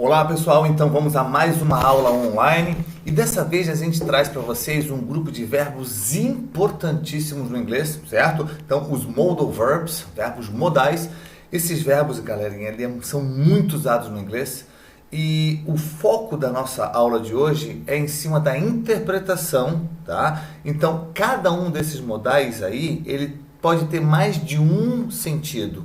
Olá pessoal, então vamos a mais uma aula online e dessa vez a gente traz para vocês um grupo de verbos importantíssimos no inglês, certo? Então os modal verbs, verbos modais, esses verbos, galerinha, são muito usados no inglês e o foco da nossa aula de hoje é em cima da interpretação, tá? Então cada um desses modais aí, ele pode ter mais de um sentido.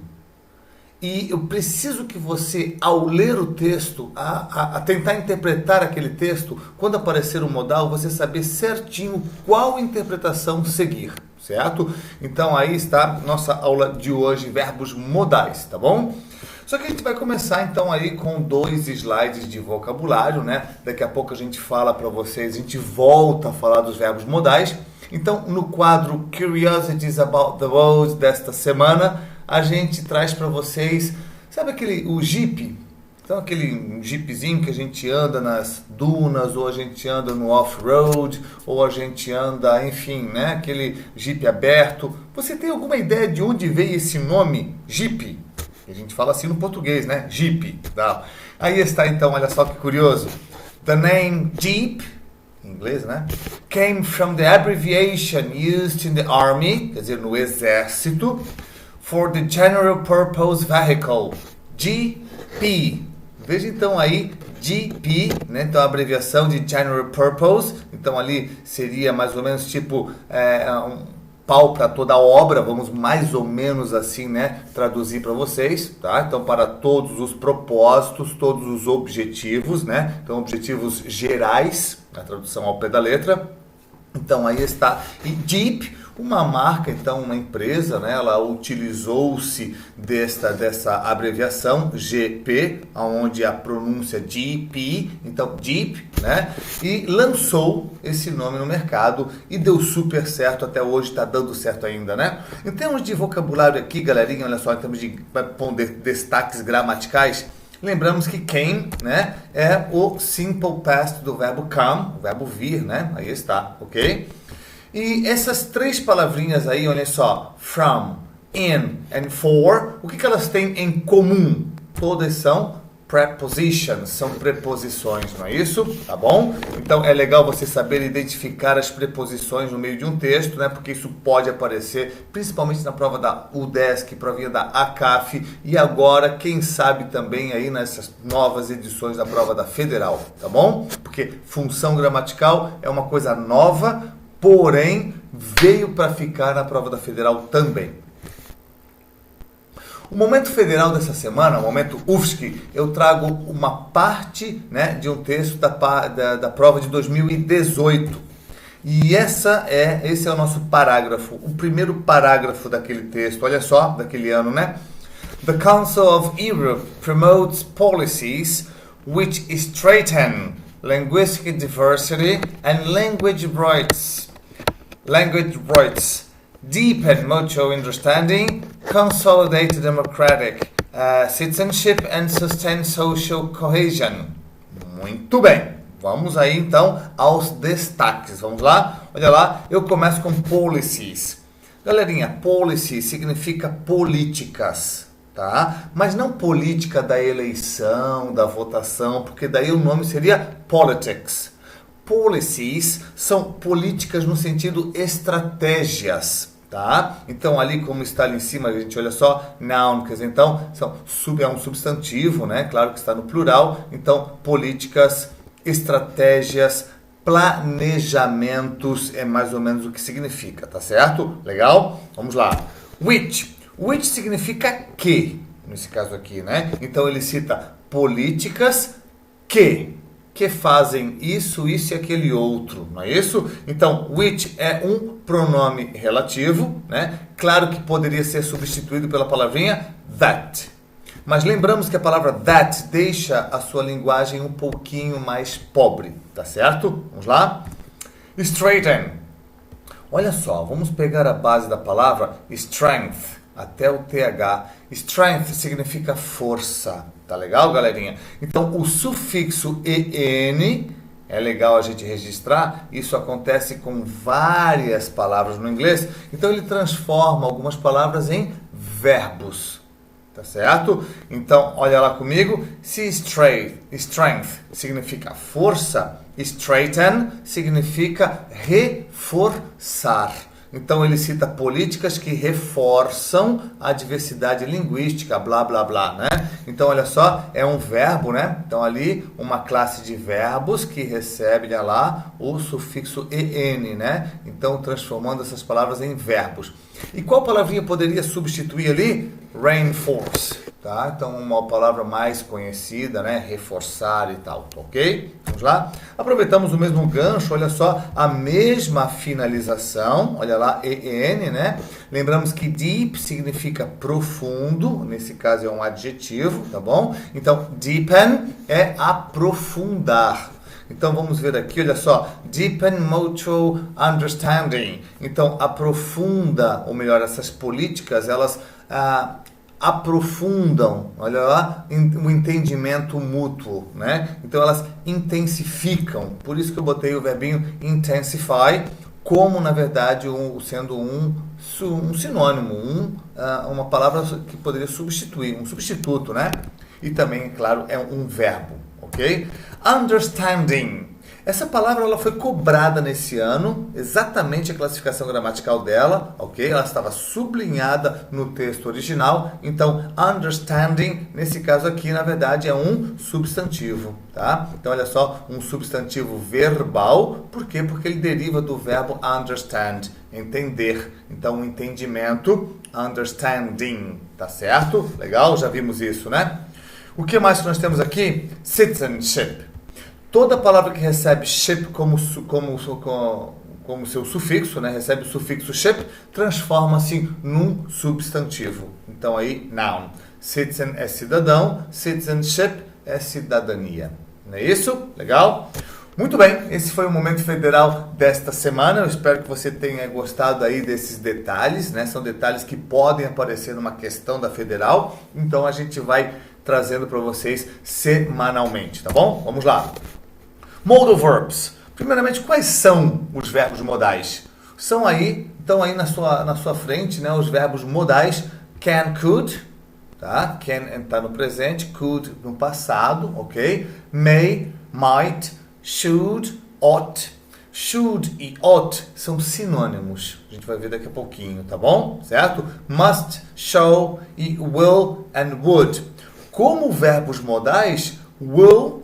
E eu preciso que você, ao ler o texto, a tentar interpretar aquele texto, quando aparecer um modal, você saber certinho qual interpretação seguir, certo? Então aí está nossa aula de hoje, verbos modais, tá bom? Só que a gente vai começar então aí com 2 slides de vocabulário, né? Daqui a pouco a gente fala para vocês, a gente volta a falar dos verbos modais. Então no quadro Curiosities About the World desta semana, a gente traz para vocês, sabe o Jeep? Então aquele Jeepzinho que a gente anda nas dunas, ou a gente anda no off-road, ou a gente anda, enfim, né? Aquele Jeep aberto. Você tem alguma ideia de onde veio esse nome, Jeep? A gente fala assim no português, né? Jeep. Tá? Aí está então, olha só que curioso. The name Jeep, em inglês, né? Came from the abbreviation used in the army, quer dizer, no exército, for the General Purpose Vehicle, GP. Veja então aí, GP, né? Então a abreviação de General Purpose, então ali seria mais ou menos tipo um pau para toda a obra, vamos mais ou menos assim, né? Traduzir para vocês, tá? Então para todos os propósitos, todos os objetivos, né? Então objetivos gerais, na tradução ao pé da letra. Então aí está, e Jeep, uma marca, então uma empresa, né, ela utilizou-se dessa abreviação GP, onde a pronúncia GP, então Jeep, né, e lançou esse nome no mercado e deu super certo, até hoje está dando certo ainda, né? Em termos de vocabulário aqui, galerinha, olha só, em termos de destaques gramaticais, lembramos que came, né, é o simple past do verbo come, o verbo vir, né? Aí está, ok? E essas 3 palavrinhas aí, olha só, from, in and for, o que elas têm em comum? Todas são prepositions, são preposições, não é isso? Tá bom? Então é legal você saber identificar as preposições no meio de um texto, né? Porque isso pode aparecer, principalmente na prova da UDESC, provinha da ACAF, e agora, quem sabe também aí nessas novas edições da prova da Federal, tá bom? Porque função gramatical é uma coisa nova, porém veio para ficar na prova da Federal também. O momento federal dessa semana, o momento UFSC, eu trago uma parte, né, de um texto da prova de 2018. E esse é o nosso parágrafo, o primeiro parágrafo daquele texto, olha só, daquele ano, né? The Council of Europe promotes policies which strengthen linguistic diversity and language rights, deepen mutual understanding, consolidate democratic citizenship and sustain social cohesion. Muito bem, vamos aí então aos destaques. Vamos lá? Olha lá, eu começo com policies. Galerinha, policy significa políticas, tá? Mas não política da eleição, da votação, porque daí o nome seria politics. Policies são políticas no sentido estratégias, tá? Então ali como está ali em cima, a gente olha só, noun, quer dizer, então é um substantivo, né? Claro que está no plural, então políticas, estratégias, planejamentos é mais ou menos o que significa, tá certo? Legal? Vamos lá. Which significa que, nesse caso aqui, né? Então ele cita políticas que fazem isso e aquele outro, não é isso? Então, which é um pronome relativo, né? Claro que poderia ser substituído pela palavrinha that. Mas lembramos que a palavra that deixa a sua linguagem um pouquinho mais pobre, tá certo? Vamos lá? Straighten. Olha só, vamos pegar a base da palavra strength, até o TH. Strength significa força. Tá legal, galerinha? Então, o sufixo EN é legal a gente registrar. Isso acontece com várias palavras no inglês. Então, ele transforma algumas palavras em verbos. Tá certo? Então, olha lá comigo. Se strength significa força, straighten significa reforçar. Então, ele cita políticas que reforçam a diversidade linguística, blá, blá, blá, né? Então, olha só, é um verbo, né? Então, ali, uma classe de verbos que recebe, olha lá, o sufixo en, né? Então, transformando essas palavras em verbos. E qual palavrinha poderia substituir ali? Reinforce, tá? Então, uma palavra mais conhecida, né? Reforçar e tal, ok? Vamos lá? Aproveitamos o mesmo gancho, olha só, a mesma finalização, olha lá, en, né? Lembramos que deep significa profundo, nesse caso é um adjetivo, tá bom? Então, deepen é aprofundar. Então, vamos ver aqui, olha só, deepen mutual understanding. Então, aprofunda, ou melhor, essas políticas, elas aprofundam, olha lá, o entendimento mútuo, né? Então, elas intensificam. Por isso que eu botei o verbinho intensify, como, na verdade, sendo um sinônimo, uma palavra que poderia substituir, um substituto, né? E também, claro, é um verbo, ok? Understanding. Essa palavra ela foi cobrada nesse ano, exatamente a classificação gramatical dela, ok? Ela estava sublinhada no texto original, então understanding, nesse caso aqui, na verdade, é um substantivo, tá? Então, olha só, um substantivo verbal, por quê? Porque ele deriva do verbo understand, entender. Então, um entendimento, understanding, tá certo? Legal? Já vimos isso, né? O que mais que nós temos aqui? Citizenship. Toda palavra que recebe ship como seu sufixo, né? Recebe o sufixo ship, transforma-se num substantivo. Então aí, noun. Citizen é cidadão, citizenship é cidadania. Não é isso? Legal? Muito bem, esse foi o Momento Federal desta semana. Eu espero que você tenha gostado aí desses detalhes, né? São detalhes que podem aparecer numa questão da Federal. Então a gente vai trazendo para vocês semanalmente, tá bom? Vamos lá. Modal verbs. Primeiramente, quais são os verbos modais? Estão aí na sua frente, né, os verbos modais can, could, tá? Can está no presente, could no passado, ok? May, might, should, ought. Should e ought são sinônimos. A gente vai ver daqui a pouquinho, tá bom? Certo? Must, shall e will and would. Como verbos modais, will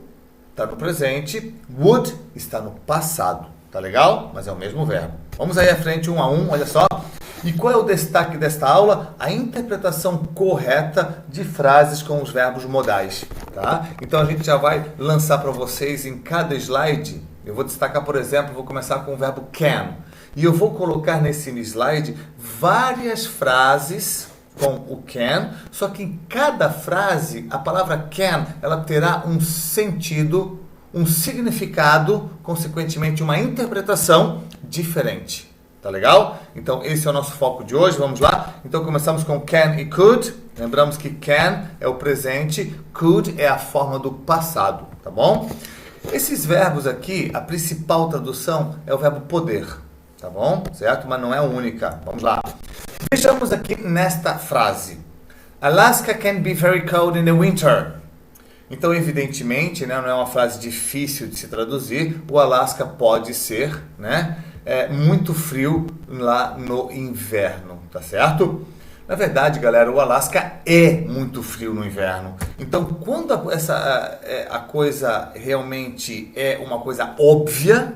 está no presente, would está no passado. Tá legal? Mas é o mesmo verbo. Vamos aí à frente, um a um, olha só. E qual é o destaque desta aula? A interpretação correta de frases com os verbos modais. Tá? Então a gente já vai lançar para vocês em cada slide. Eu vou destacar, por exemplo, vou começar com o verbo can. E eu vou colocar nesse slide várias frases com o can, só que em cada frase, a palavra can, ela terá um sentido, um significado, consequentemente uma interpretação diferente. Tá legal? Então esse é o nosso foco de hoje, vamos lá? Então começamos com can e could. Lembramos que can é o presente, could é a forma do passado, tá bom? Esses verbos aqui, a principal tradução é o verbo poder, tá bom? Certo? Mas não é a única. Vamos lá. Vejamos aqui nesta frase. Alaska can be very cold in the winter. Então, evidentemente, né, não é uma frase difícil de se traduzir. O Alasca pode ser, né, muito frio lá no inverno, tá certo? Na verdade, galera, o Alasca é muito frio no inverno. Então, quando a coisa realmente é uma coisa óbvia,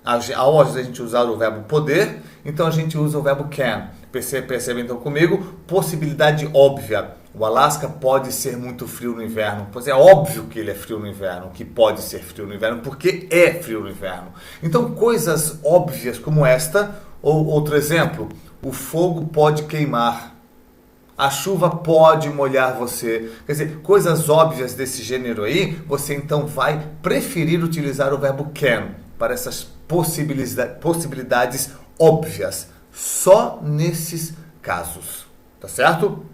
ao a gente usar o verbo poder, então a gente usa o verbo can. Percebe então comigo? Possibilidade óbvia. O Alasca pode ser muito frio no inverno. Pois é óbvio que ele é frio no inverno, que pode ser frio no inverno, porque é frio no inverno. Então, coisas óbvias como esta, ou outro exemplo, o fogo pode queimar. A chuva pode molhar você. Quer dizer, coisas óbvias desse gênero aí, você então vai preferir utilizar o verbo can para essas possibilidades óbvias. Só nesses casos. Tá certo?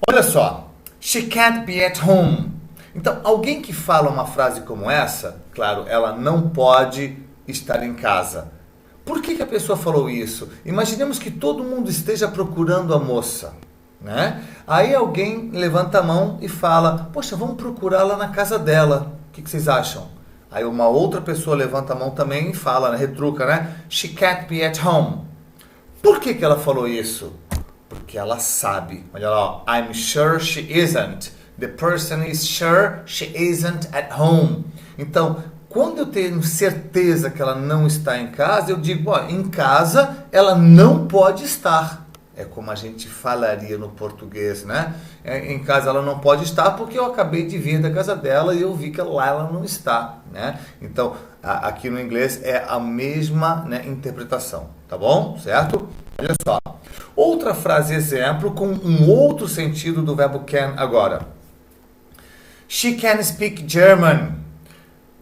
Olha só. She can't be at home. Então, alguém que fala uma frase como essa, claro, ela não pode estar em casa. Por que a pessoa falou isso? Imaginemos que todo mundo esteja procurando a moça. né? Aí alguém levanta a mão e fala, poxa, vamos procurar lá na casa dela. O que vocês acham? Aí uma outra pessoa levanta a mão também e fala, né, retruca, né? She can't be at home. Por que ela falou isso? Porque ela sabe. Olha lá, ó. I'm sure she isn't. The person is sure she isn't at home. Então, quando eu tenho certeza que ela não está em casa, eu digo, ó, em casa ela não pode estar. É como a gente falaria no português, né? Em casa ela não pode estar porque eu acabei de vir da casa dela e eu vi que lá ela não está, né? Então, aqui no inglês é a mesma, né, interpretação, tá bom? Certo? Olha só. Outra frase exemplo com um outro sentido do verbo can agora. She can speak German.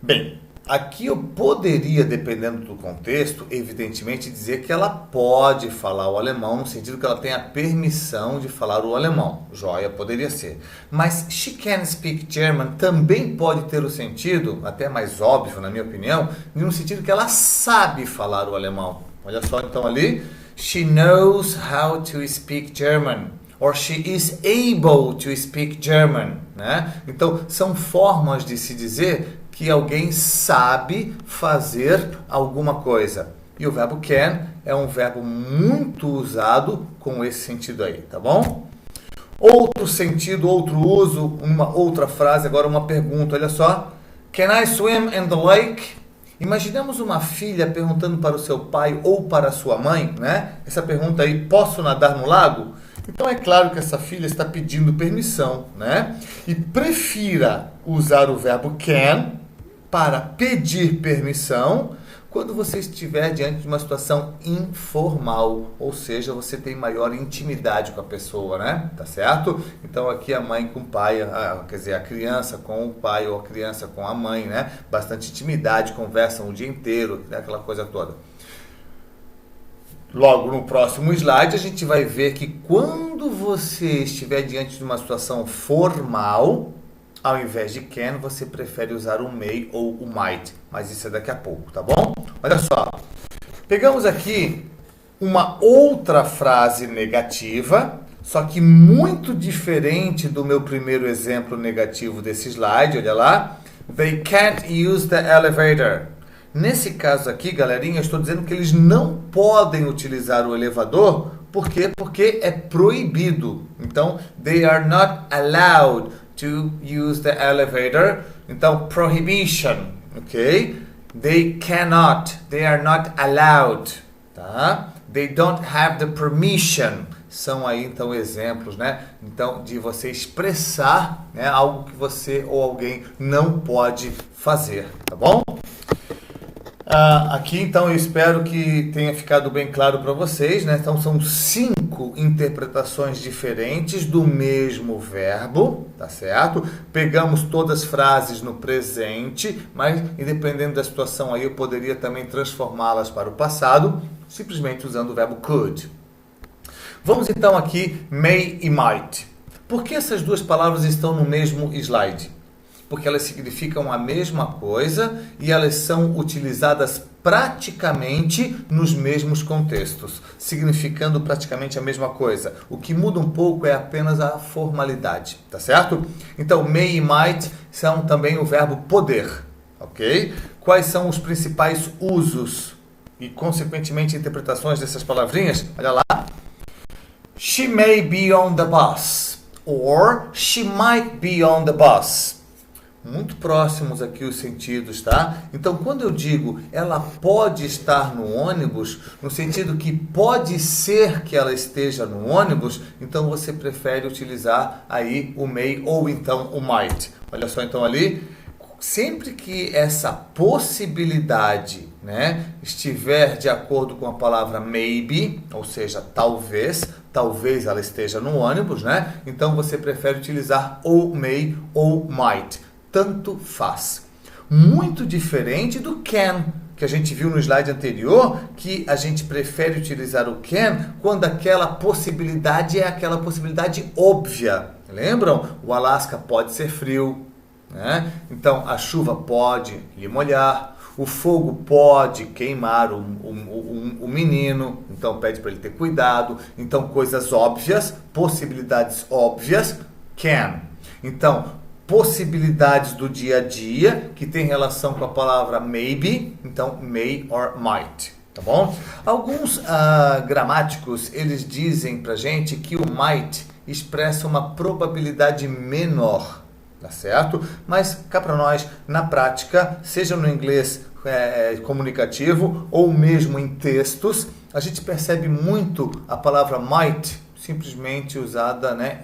Bem, aqui eu poderia, dependendo do contexto, evidentemente dizer que ela pode falar o alemão, no sentido que ela tem a permissão de falar o alemão. Joia, poderia ser. Mas she can speak German também pode ter o sentido, até mais óbvio na minha opinião, no sentido que ela sabe falar o alemão. Olha só então ali, she knows how to speak German. Or she is able to speak German, né? Então, são formas de se dizer que alguém sabe fazer alguma coisa. E o verbo can é um verbo muito usado com esse sentido aí, tá bom? Outro sentido, outro uso, uma outra frase, agora uma pergunta, olha só. Can I swim in the lake? Imaginemos uma filha perguntando para o seu pai ou para a sua mãe, né? Essa pergunta aí, posso nadar no lago? Então é claro que essa filha está pedindo permissão, né? E prefira usar o verbo can para pedir permissão quando você estiver diante de uma situação informal, ou seja, você tem maior intimidade com a pessoa, né? Tá certo? Então aqui a mãe com o pai, quer dizer, a criança com o pai ou a criança com a mãe, né? Bastante intimidade, conversam o dia inteiro, né? Aquela coisa toda. Logo no próximo slide a gente vai ver que quando você estiver diante de uma situação formal, ao invés de can, você prefere usar o may ou o might. Mas isso é daqui a pouco, tá bom? Olha só. Pegamos aqui uma outra frase negativa, só que muito diferente do meu primeiro exemplo negativo desse slide. Olha lá. They can't use the elevator. Nesse caso aqui, galerinha, eu estou dizendo que eles não podem utilizar o elevador. Por quê? Porque é proibido. Então, they are not allowed to use the elevator. Então, prohibition, ok? They cannot, they are not allowed, tá? They don't have the permission. São aí, então, exemplos, né? Então, de você expressar, né, algo que você ou alguém não pode fazer, tá bom? Aqui, então, eu espero que tenha ficado bem claro para vocês, né? Então, são 5 interpretações diferentes do mesmo verbo, tá certo? Pegamos todas as frases no presente, mas, independente da situação aí, eu poderia também transformá-las para o passado, simplesmente usando o verbo could. Vamos, então, aqui, may e might. Por que essas duas palavras estão no mesmo slide? Porque elas significam a mesma coisa e elas são utilizadas praticamente nos mesmos contextos, significando praticamente a mesma coisa. O que muda um pouco é apenas a formalidade, tá certo? Então, may e might são também o verbo poder, ok? Quais são os principais usos e, consequentemente, interpretações dessas palavrinhas? Olha lá. She may be on the bus, or she might be on the bus. Muito próximos aqui os sentidos, tá? Então, quando eu digo ela pode estar no ônibus, no sentido que pode ser que ela esteja no ônibus, então você prefere utilizar aí o may ou então o might. Olha só então ali, sempre que essa possibilidade, né, estiver de acordo com a palavra maybe, ou seja, talvez ela esteja no ônibus, né? Então você prefere utilizar ou may ou might. Tanto faz. Muito diferente do can, que a gente viu no slide anterior, que a gente prefere utilizar o can quando aquela possibilidade é aquela possibilidade óbvia. Lembram? O Alasca pode ser frio, né? Então a chuva pode lhe molhar. O fogo pode queimar o menino, então pede para ele ter cuidado. Então, coisas óbvias, possibilidades óbvias, can. Então, possibilidades do dia a dia, que tem relação com a palavra maybe, então may or might, tá bom? Alguns gramáticos, eles dizem pra gente que o might expressa uma probabilidade menor, tá certo? Mas cá para nós, na prática, seja no inglês comunicativo ou mesmo em textos, a gente percebe muito a palavra might simplesmente usada, né,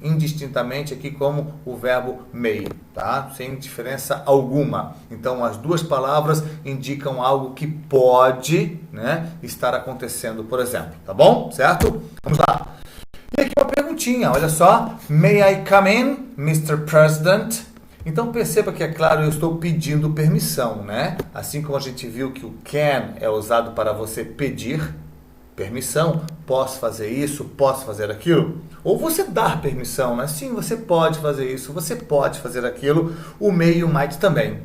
indistintamente aqui como o verbo may, tá? Sem diferença alguma. Então, as duas palavras indicam algo que pode, né, estar acontecendo, por exemplo, tá bom? Certo? Vamos lá. E aqui uma perguntinha, olha só. May I come in, Mr. President? Então perceba que, é claro, eu estou pedindo permissão, né? Assim como a gente viu que o can é usado para você pedir permissão, posso fazer isso, posso fazer aquilo. Ou você dar permissão, né? Sim, você pode fazer isso, você pode fazer aquilo. O may e o might também.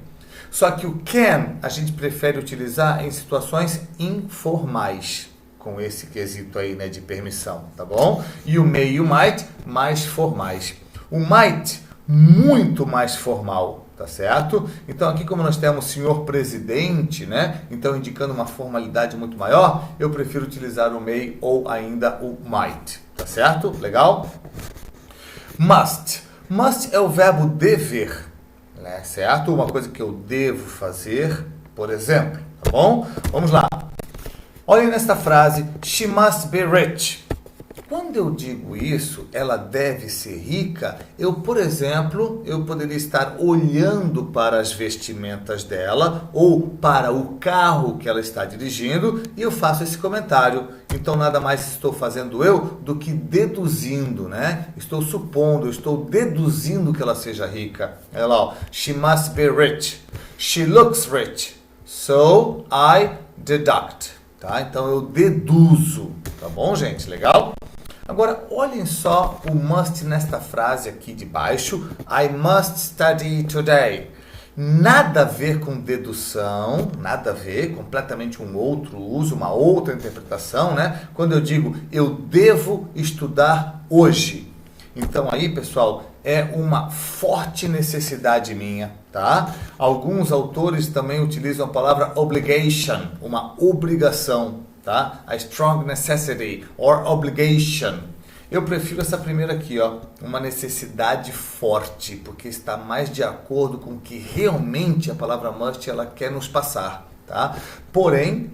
Só que o can a gente prefere utilizar em situações informais, com esse quesito aí, né, de permissão, tá bom? E o may e o might, mais formais. O might, muito mais formal, tá certo? Então aqui, como nós temos senhor presidente, né, então indicando uma formalidade muito maior, eu prefiro utilizar o may ou ainda o might, tá certo? Legal? Must. Must é o verbo dever, né, certo? Uma coisa que eu devo fazer, por exemplo, tá bom? Vamos lá. Olhem nesta frase, she must be rich. Quando eu digo isso, ela deve ser rica, eu, por exemplo, eu poderia estar olhando para as vestimentas dela ou para o carro que ela está dirigindo e eu faço esse comentário. Então, nada mais estou fazendo eu do que deduzindo, né? Estou supondo, estou deduzindo que ela seja rica. Olha lá, ó. She must be rich. She looks rich. So, I deduct. Tá? Então eu deduzo, tá bom, gente? Legal? Agora, olhem só o must nesta frase aqui de baixo. I must study today. Nada a ver com dedução, nada a ver, completamente um outro uso, uma outra interpretação, né? Quando eu digo eu devo estudar hoje. Então aí, pessoal, é uma forte necessidade minha, tá? Alguns autores também utilizam a palavra obligation, uma obrigação, tá? A strong necessity or obligation. Eu prefiro essa primeira aqui, ó, uma necessidade forte, porque está mais de acordo com o que realmente a palavra must ela quer nos passar, tá? Porém,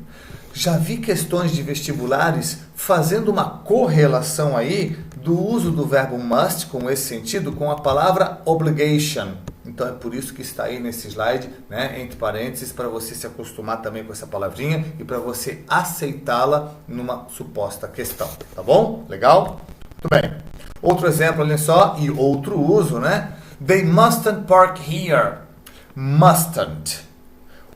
já vi questões de vestibulares fazendo uma correlação aí do uso do verbo must com esse sentido com a palavra obligation. Então é por isso que está aí nesse slide, né, entre parênteses, para você se acostumar também com essa palavrinha e para você aceitá-la numa suposta questão, tá bom? Legal? Muito bem. Outro exemplo, olha só, e outro uso, né? They mustn't park here. Mustn't.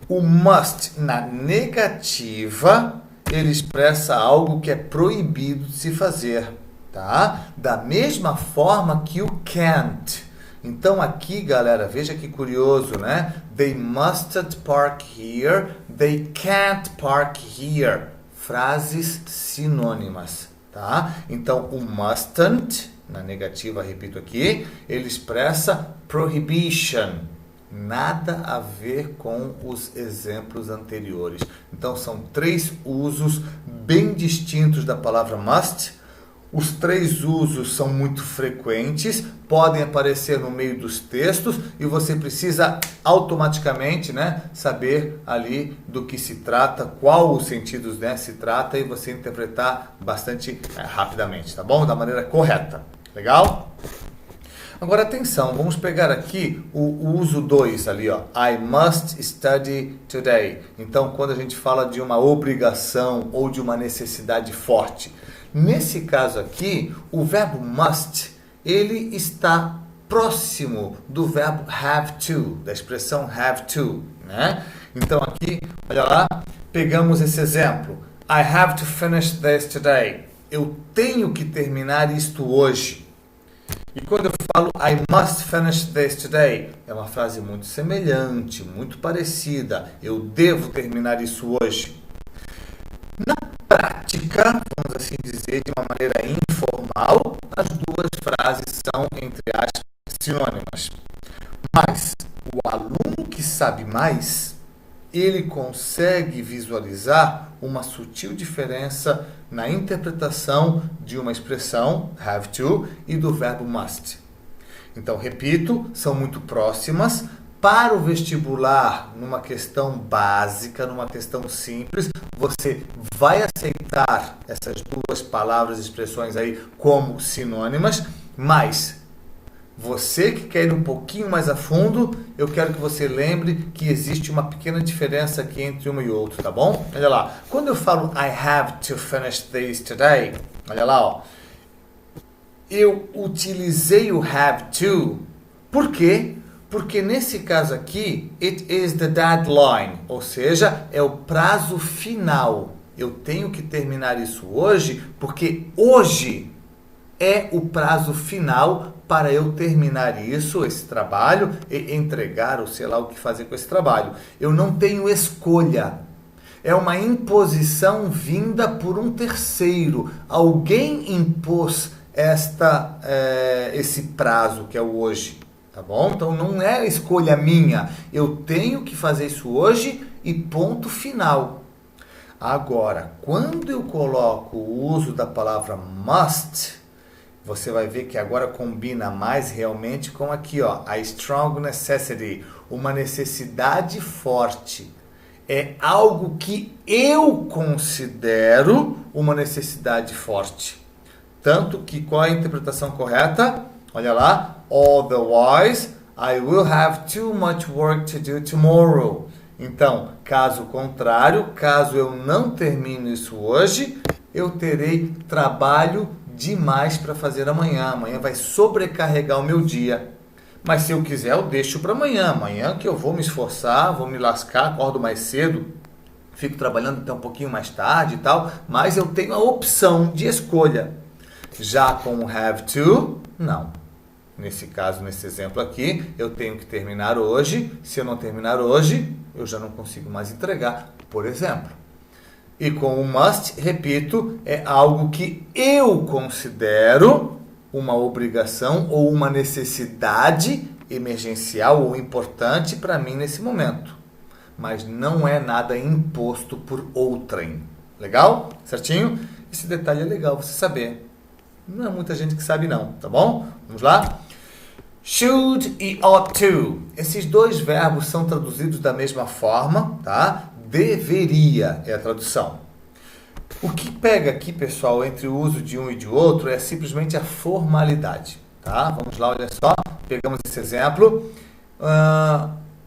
O must na negativa, ele expressa algo que é proibido de se fazer, tá? Da mesma forma que o can't. Então aqui, galera, veja que curioso, né? They mustn't park here, they can't park here. Frases sinônimas, tá? Então o mustn't, na negativa, repito aqui, ele expressa prohibition. Nada a ver com os exemplos anteriores. Então são três usos bem distintos da palavra must. Os três usos são muito frequentes, podem aparecer no meio dos textos e você precisa automaticamente, né, saber ali do que se trata, qual os sentidos, né, se trata e você interpretar bastante rapidamente, tá bom? Da maneira correta. Legal? Agora atenção, vamos pegar aqui o uso 2 ali, ó. I must study today. Então, quando a gente fala de uma obrigação ou de uma necessidade forte. Nesse caso aqui, o verbo must, ele está próximo do verbo have to, da expressão have to, né? Então aqui, olha lá, pegamos esse exemplo. I have to finish this today. Eu tenho que terminar isto hoje. E quando eu falo I must finish this today, é uma frase muito semelhante, muito parecida. Eu devo terminar isso hoje. Na prática, vamos assim dizer, de uma maneira informal, as duas frases são, entre aspas, sinônimas. Mas o aluno que sabe mais, ele consegue visualizar uma sutil diferença na interpretação de uma expressão, have to, e do verbo must. Então, repito, são muito próximas. Para o vestibular, numa questão básica, numa questão simples, você vai aceitar essas duas palavras e expressões aí como sinônimas, mas você que quer ir um pouquinho mais a fundo, eu quero que você lembre que existe uma pequena diferença aqui entre uma e outra, tá bom? Olha lá, quando eu falo I have to finish this today, olha lá, ó, eu utilizei o have to, por quê? Porque nesse caso aqui, it is the deadline, ou seja, é o prazo final. Eu tenho que terminar isso hoje, porque hoje é o prazo final para eu terminar isso, esse trabalho, e entregar, ou sei lá o que fazer com esse trabalho. Eu não tenho escolha. É uma imposição vinda por um terceiro. Alguém impôs esse prazo que é o hoje. Tá bom? Então não é escolha minha. Eu tenho que fazer isso hoje e ponto final. Agora, quando eu coloco o uso da palavra must, você vai ver que agora combina mais realmente com aqui, ó, a strong necessity, uma necessidade forte. É algo que eu considero uma necessidade forte. Tanto que qual é a interpretação correta? Olha lá. Otherwise, I will have too much work to do tomorrow. Então, caso contrário, caso eu não termine isso hoje, eu terei trabalho demais para fazer amanhã. Amanhã vai sobrecarregar o meu dia. Mas se eu quiser, eu deixo para amanhã. Amanhã que eu vou me esforçar, vou me lascar, acordo mais cedo, fico trabalhando até um pouquinho mais tarde e tal, mas eu tenho a opção de escolha. Já com o have to, não. Nesse caso, nesse exemplo aqui, eu tenho que terminar hoje. Se eu não terminar hoje, eu já não consigo mais entregar, por exemplo. E com o must, repito, é algo que eu considero uma obrigação ou uma necessidade emergencial ou importante para mim nesse momento. Mas não é nada imposto por outrem. Legal? Certinho? Esse detalhe é legal você saber. Não é muita gente que sabe não, tá bom? Vamos lá? Should e ought to. Esses dois verbos são traduzidos da mesma forma, tá? Deveria é a tradução. O que pega aqui, pessoal, entre o uso de um e de outro é simplesmente a formalidade, tá? Vamos lá, olha só. Pegamos esse exemplo.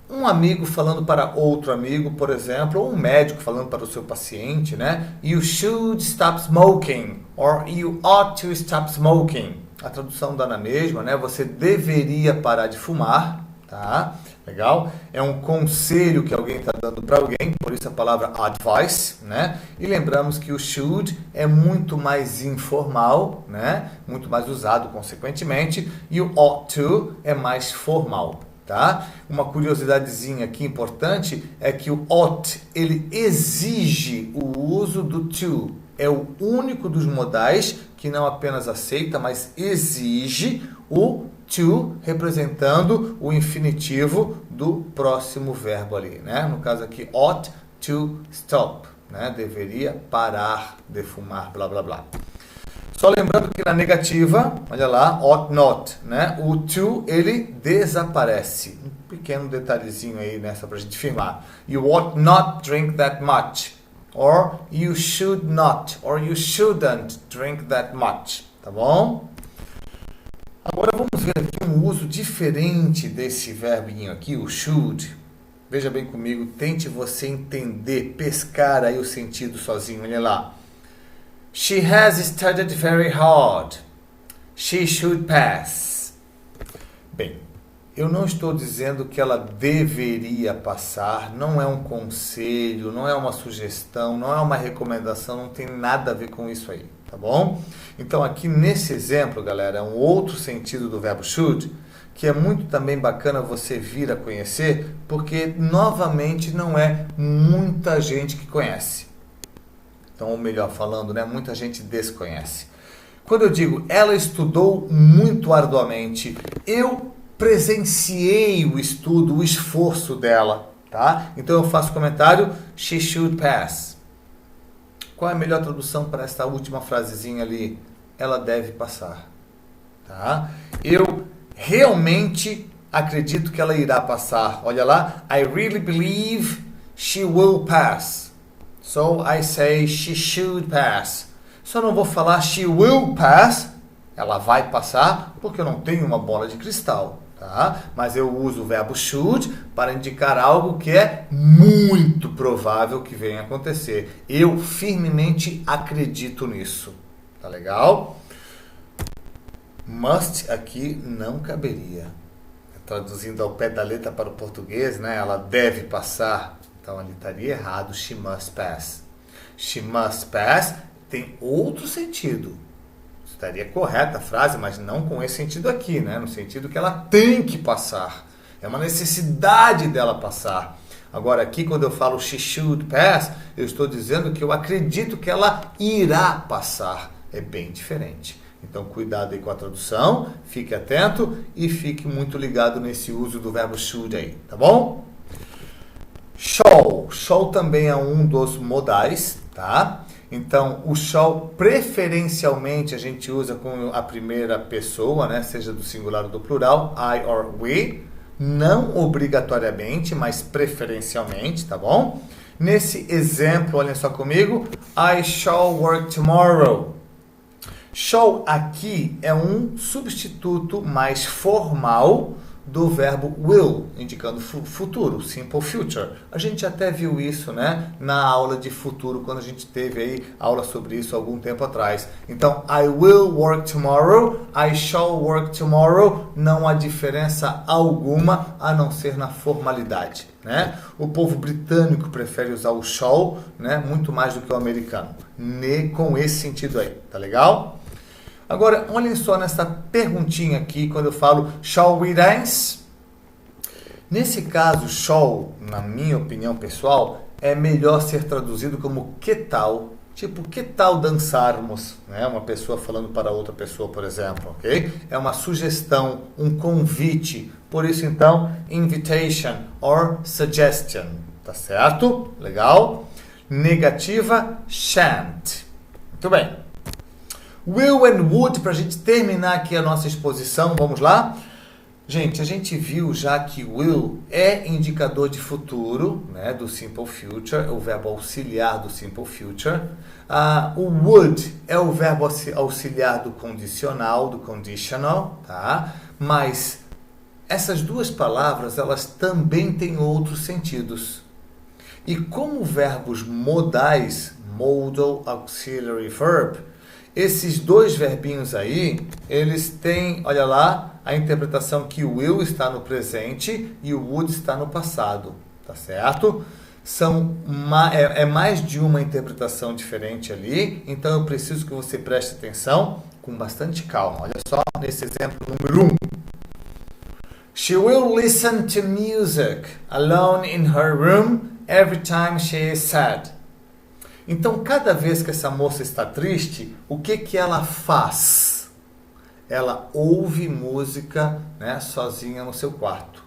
Um amigo falando para outro amigo, por exemplo, ou um médico falando para o seu paciente, né? You should stop smoking, or you ought to stop smoking. A tradução dá na mesma, né? Você deveria parar de fumar, tá? Legal? É um conselho que alguém está dando para alguém, por isso a palavra advice, né? E lembramos que o should é muito mais informal, né? Muito mais usado, consequentemente, e o ought to é mais formal, tá? Uma curiosidadezinha aqui importante é que o ought, ele exige o uso do to. É o único dos modais que não apenas aceita, mas exige o to representando o infinitivo do próximo verbo ali, né? No caso aqui, ought to stop, né? Deveria parar de fumar, blá, blá, blá. Só lembrando que na negativa, olha lá, ought not, né? O to, ele desaparece. Um pequeno detalhezinho aí nessa pra gente firmar. You ought not drink that much. Or you should not, or you shouldn't drink that much, tá bom? Agora vamos ver aqui um uso diferente desse verbinho aqui, o should. Veja bem comigo, tente você entender, pescar aí o sentido sozinho, olha lá. She has studied very hard. She should pass. Bem, eu não estou dizendo que ela deveria passar, não é um conselho, não é uma sugestão, não é uma recomendação, não tem nada a ver com isso aí, tá bom? Então aqui nesse exemplo, galera, é um outro sentido do verbo should, que é muito também bacana você vir a conhecer, porque novamente não é muita gente que conhece. Então, ou melhor falando, né, muita gente desconhece. Quando eu digo ela estudou muito arduamente, eu presenciei o estudo, o esforço dela, tá? Então eu faço comentário, she should pass. Qual é a melhor tradução para esta última frasezinha ali? Ela deve passar, tá? Eu realmente acredito que ela irá passar. Olha lá, I really believe she will pass. So I say she should pass. Só não vou falar she will pass, ela vai passar, porque eu não tenho uma bola de cristal, tá? Mas eu uso o verbo should para indicar algo que é muito provável que venha a acontecer. Eu firmemente acredito nisso. Tá legal? Must aqui não caberia. Traduzindo ao pé da letra para o português, né? Ela deve passar. Então ali estaria errado. She must pass. She must pass tem outro sentido. Estaria correta a frase, mas não com esse sentido aqui, né? No sentido que ela tem que passar. É uma necessidade dela passar. Agora aqui quando eu falo she should pass, eu estou dizendo que eu acredito que ela irá passar. É bem diferente. Então cuidado aí com a tradução, fique atento e fique muito ligado nesse uso do verbo should aí, tá bom? Shall. Shall também é um dos modais, tá? Então, o shall, preferencialmente, a gente usa com a primeira pessoa, né? Seja do singular ou do plural, I or we. Não obrigatoriamente, mas preferencialmente, tá bom? Nesse exemplo, olhem só comigo. I shall work tomorrow. Shall aqui é um substituto mais formal do verbo will, indicando futuro, simple future. A gente até viu isso, né, na aula de futuro, quando a gente teve aí aula sobre isso algum tempo atrás. Então, I will work tomorrow, I shall work tomorrow, não há diferença alguma a não ser na formalidade, né? O povo britânico prefere usar o shall, né, muito mais do que o americano, com esse sentido aí, tá legal? Agora, olhem só nessa perguntinha aqui, quando eu falo shall we dance? Nesse caso, shall, na minha opinião pessoal, é melhor ser traduzido como que tal? Tipo, que tal dançarmos? Né? Uma pessoa falando para outra pessoa, por exemplo, ok? É uma sugestão, um convite. Por isso, então, invitation or suggestion, tá certo? Legal? Negativa, shan't. Muito bem. Will and would, para a gente terminar aqui a nossa exposição, vamos lá? Gente, a gente viu já que will é indicador de futuro, né, do simple future, é o verbo auxiliar do simple future. O would é o verbo auxiliar do condicional, do conditional, tá? Mas essas duas palavras, elas também têm outros sentidos. E como verbos modais, modal auxiliary verb, esses dois verbinhos aí, eles têm, olha lá, a interpretação que o will está no presente e o would está no passado, tá certo? É mais de uma interpretação diferente ali, então eu preciso que você preste atenção com bastante calma. Olha só nesse exemplo número 1. She will listen to music alone in her room every time she is sad. Então, cada vez que essa moça está triste, o que ela faz? Ela ouve música, né, sozinha no seu quarto.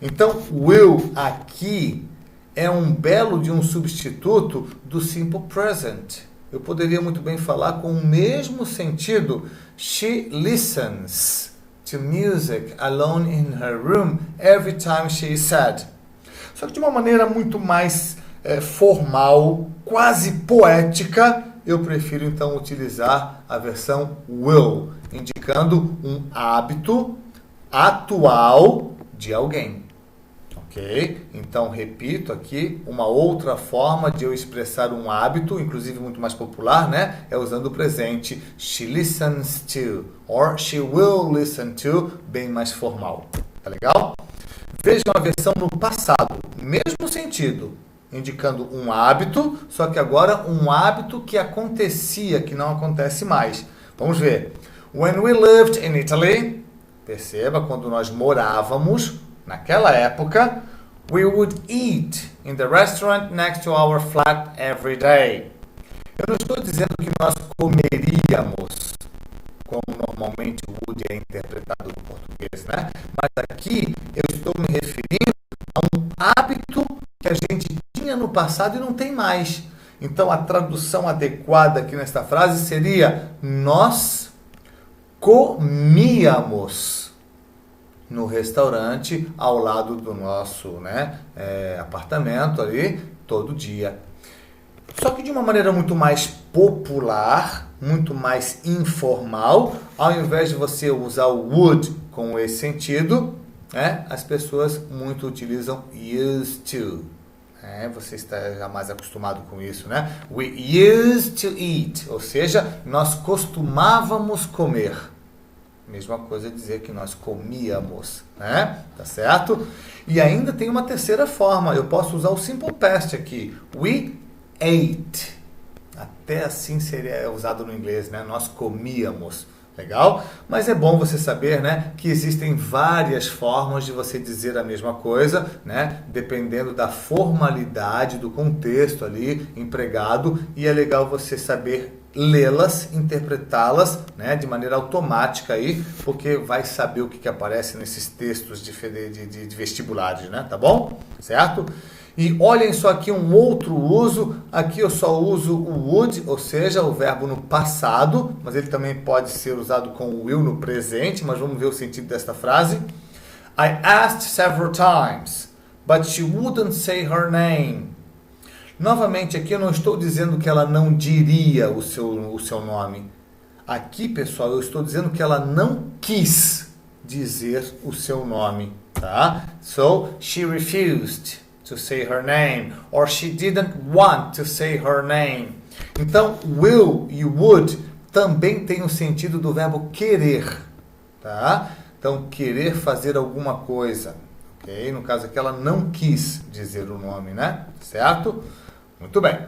Então, will aqui é um belo de um substituto do simple present. Eu poderia muito bem falar com o mesmo sentido. She listens to music alone in her room every time she is sad. Só que de uma maneira muito mais formal, quase poética, eu prefiro então utilizar a versão will, indicando um hábito atual de alguém. Ok? Então, repito aqui, uma outra forma de eu expressar um hábito, inclusive muito mais popular, né? É usando o presente. She listens to, or she will listen to, bem mais formal. Tá legal? Vejam a versão no passado, mesmo sentido. indicando um hábito, só que agora um hábito que acontecia, que não acontece mais. Vamos ver. When we lived in Italy, perceba, quando nós morávamos, naquela época, we would eat in the restaurant next to our flat every day. Eu não estou dizendo que nós comeríamos, como normalmente o would é interpretado no português, né? Mas aqui eu estou me referindo a um hábito que a gente tinha no passado e não tem mais. Então a tradução adequada aqui nesta frase seria: nós comíamos no restaurante ao lado do nosso apartamento ali todo dia. Só que de uma maneira muito mais popular, muito mais informal, ao invés de você usar o would com esse sentido, as pessoas muito utilizam used to. Você está já mais acostumado com isso, né? We used to eat, ou seja, nós costumávamos comer. Mesma coisa dizer que nós comíamos, né? Tá certo? E ainda tem uma terceira forma, eu posso usar o simple past aqui. We ate. Até assim seria usado no inglês, né? Nós comíamos. Legal? Mas é bom você saber, né, que existem várias formas de você dizer a mesma coisa, né? Dependendo da formalidade, do contexto ali empregado. E é legal você saber lê-las, interpretá-las, né, de maneira automática aí, porque vai saber o que aparece nesses textos de vestibulares, né? Tá bom? Certo? E olhem só aqui um outro uso, aqui eu só uso o would, ou seja, o verbo no passado, mas ele também pode ser usado com o will no presente, mas vamos ver o sentido desta frase. I asked several times, but she wouldn't say her name. Novamente aqui eu não estou dizendo que ela não diria o seu nome. Aqui, pessoal, eu estou dizendo que ela não quis dizer o seu nome, tá? So, she refused to say her name, or she didn't want to say her name. Então, will e would também tem o sentido do verbo querer, tá? Então, querer fazer alguma coisa, ok? No caso aqui, ela não quis dizer o nome, né? Certo? Muito bem.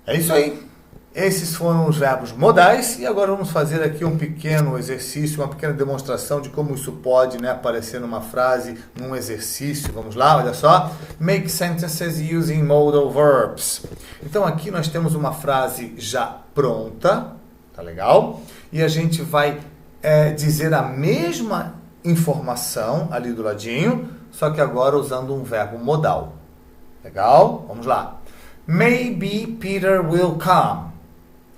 É isso aí. Esses foram os verbos modais e agora vamos fazer aqui um pequeno exercício, uma pequena demonstração de como isso pode, né, aparecer numa frase, num exercício. Vamos lá, olha só. Make sentences using modal verbs. Então aqui nós temos uma frase já pronta, tá legal? E a gente vai dizer a mesma informação ali do ladinho, só que agora usando um verbo modal. Legal? Vamos lá. Maybe Peter will come.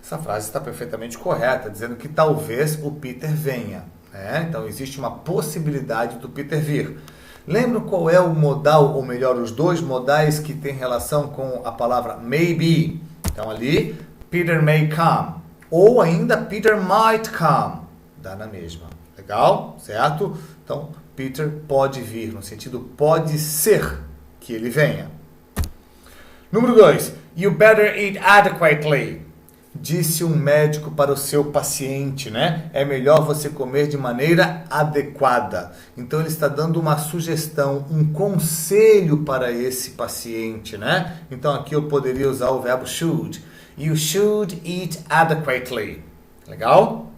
Essa frase está perfeitamente correta, dizendo que talvez o Peter venha, né? Então, existe uma possibilidade do Peter vir. Lembra qual é o modal, ou melhor, os dois modais que têm relação com a palavra maybe? Então, ali, Peter may come. Ou ainda, Peter might come. Dá na mesma. Legal? Certo? Então, Peter pode vir, no sentido pode ser que ele venha. Número 2. You better eat adequately. Disse um médico para o seu paciente, né? É melhor você comer de maneira adequada. Então, ele está dando uma sugestão, um conselho para esse paciente, né? Então, aqui eu poderia usar o verbo should. You should eat adequately. Legal?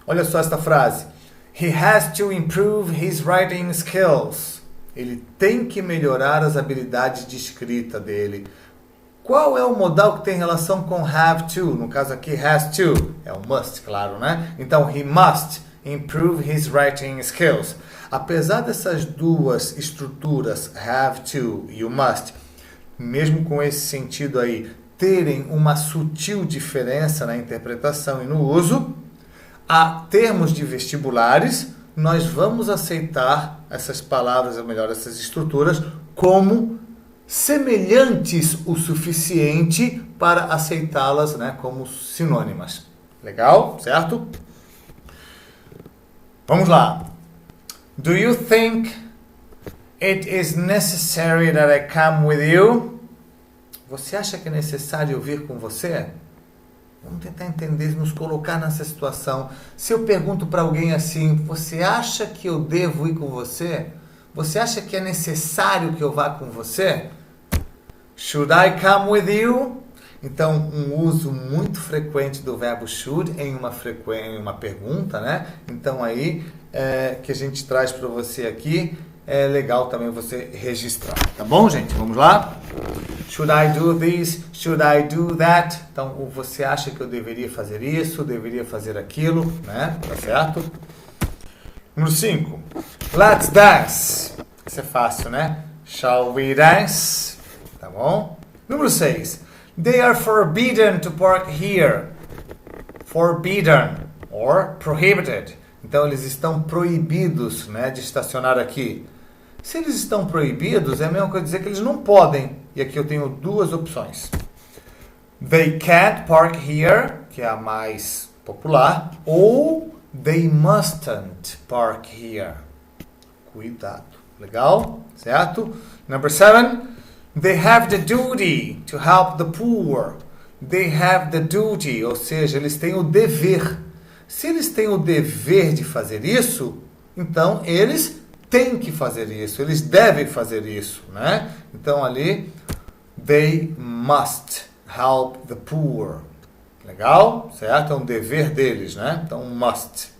Olha só esta frase. He has to improve his writing skills. Ele tem que melhorar as habilidades de escrita dele. Qual é o modal que tem relação com have to? No caso aqui, has to. É o must, claro, né? Então, he must improve his writing skills. Apesar dessas duas estruturas, have to e o must, mesmo com esse sentido aí, terem uma sutil diferença na interpretação e no uso, a termos de vestibulares, nós vamos aceitar essas palavras, ou melhor, essas estruturas, como semelhantes o suficiente para aceitá-las, né, como sinônimas. Legal? Certo? Vamos lá. Do you think it is necessary that I come with you? Você acha que é necessário eu vir com você? Vamos tentar entender, nos colocar nessa situação. Se eu pergunto para alguém assim, você acha que eu devo ir com você? Você acha que é necessário que eu vá com você? Should I come with you? Então, um uso muito frequente do verbo should em uma pergunta, né? Então, aí, que a gente traz para você aqui, é legal também você registrar. Tá bom, gente? Vamos lá? Should I do this? Should I do that? Então, você acha que eu deveria fazer isso? Deveria fazer aquilo? Né? Tá certo? Número 5. Let's dance. Isso é fácil, né? Shall we dance? Tá bom? Número 6. They are forbidden to park here. Forbidden or prohibited. Então, eles estão proibidos, né, de estacionar aqui. Se eles estão proibidos, é a mesma coisa dizer que eles não podem. E aqui eu tenho duas opções. They can't park here, que é a mais popular, ou they mustn't park here. Cuidado. Legal? Certo? Number 7. They have the duty to help the poor. They have the duty, ou seja, eles têm o dever. Se eles têm o dever de fazer isso, então eles têm que fazer isso, eles devem fazer isso, né? Então ali, they must help the poor. Legal? Certo? É um dever deles, né? Então, must.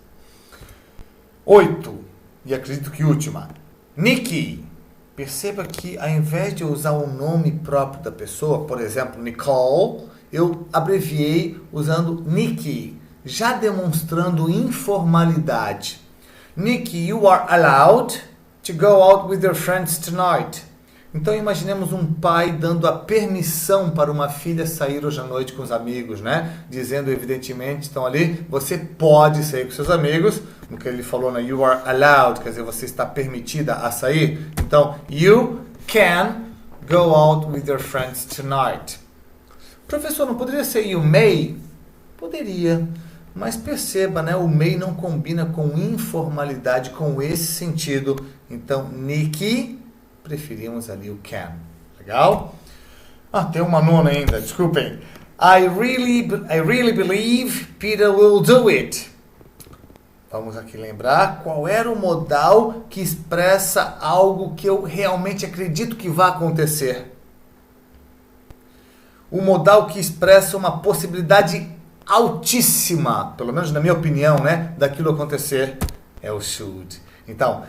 8. E acredito que última. Nikki. Perceba que ao invés de usar o nome próprio da pessoa, por exemplo, Nicole, eu abreviei usando Nikki, já demonstrando informalidade. Nikki, you are allowed to go out with your friends tonight. Então imaginemos um pai dando a permissão para uma filha sair hoje à noite com os amigos, né? Dizendo evidentemente, então ali, você pode sair com seus amigos. No que ele falou, né? You are allowed, quer dizer, você está permitida a sair. Então, you can go out with your friends tonight. Professor, não poderia ser you may? Poderia, mas perceba, né? O may não combina com informalidade, com esse sentido. Então, Nikki, preferimos ali o can. Legal? Tem uma nona ainda, desculpem. I really believe Peter will do it. Vamos aqui lembrar qual era o modal que expressa algo que eu realmente acredito que vai acontecer. O modal que expressa uma possibilidade altíssima, pelo menos na minha opinião, né, daquilo acontecer, é o should. Então,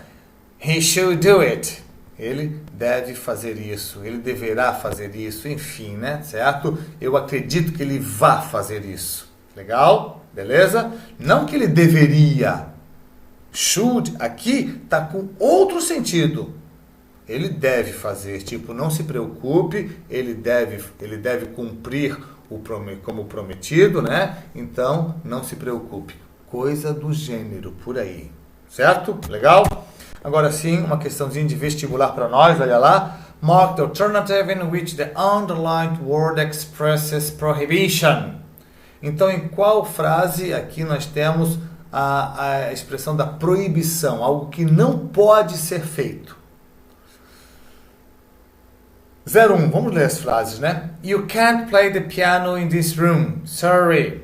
he should do it. Ele deve fazer isso, ele deverá fazer isso, enfim, né, certo? Eu acredito que ele vá fazer isso. Legal? Beleza? Não que ele deveria. Should aqui está com outro sentido. Ele deve fazer, tipo, não se preocupe, ele deve cumprir como prometido, né? Então, não se preocupe. Coisa do gênero, por aí. Certo? Legal? Agora sim, uma questãozinha de vestibular para nós, olha lá. Mark the alternative in which the underlined word expresses prohibition. Então, em qual frase aqui nós temos a expressão da proibição, algo que não pode ser feito? 01, vamos ler as frases, né? You can't play the piano in this room, sorry.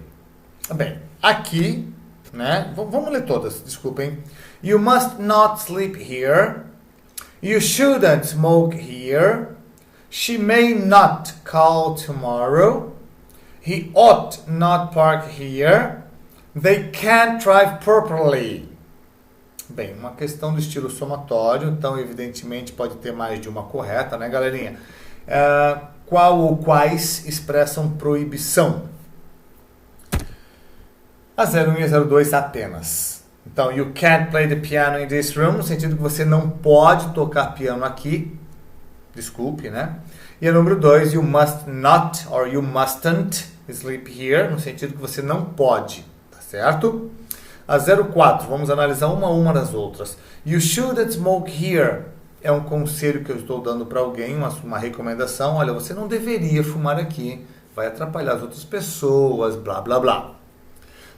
Bem, aqui, né? Vamos ler todas, desculpem. You must not sleep here. You shouldn't smoke here. She may not call tomorrow. He ought not park here. They can't drive properly. Bem, uma questão do estilo somatório, então evidentemente pode ter mais de uma correta, né, galerinha? Qual ou quais expressam proibição? A 01 e a 02 apenas. Então, you can't play the piano in this room, no sentido que você não pode tocar piano aqui. Desculpe, né? E a número 2, you must not or you mustn't sleep here, no sentido que você não pode, tá certo? A 04, vamos analisar uma a uma das outras. You shouldn't smoke here. É um conselho que eu estou dando para alguém, uma recomendação. Olha, você não deveria fumar aqui. Vai atrapalhar as outras pessoas, blá, blá, blá.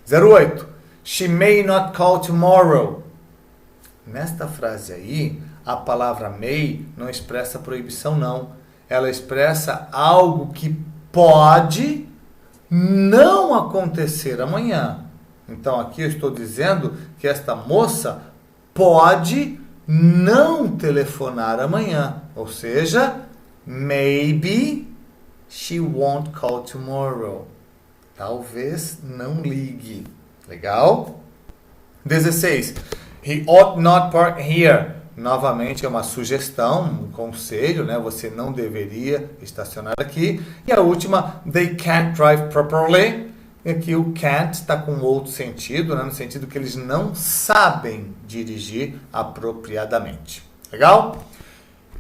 08. She may not call tomorrow. Nesta frase aí, a palavra may não expressa proibição, não. Ela expressa algo que pode não acontecer amanhã. Então, aqui eu estou dizendo que esta moça pode não telefonar amanhã. Ou seja, maybe she won't call tomorrow. Talvez não ligue. Legal? 16. He ought not park here. Novamente é uma sugestão, um conselho, né? Você não deveria estacionar aqui. E a última, they can't drive properly. E aqui o can't está com outro sentido, né? No sentido que eles não sabem dirigir apropriadamente. Legal?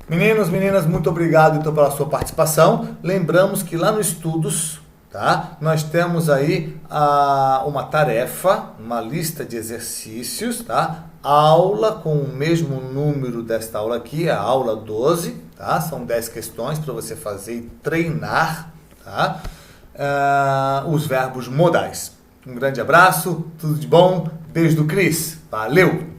Meninos, meninas, muito obrigado então pela sua participação. Lembramos que lá no Estudos, tá? Nós temos aí uma tarefa, uma lista de exercícios, tá? Aula com o mesmo número desta aula aqui, a aula 12, tá? São 10 questões para você fazer e treinar, tá? Os verbos modais. Um grande abraço, tudo de bom, beijo do Cris, valeu!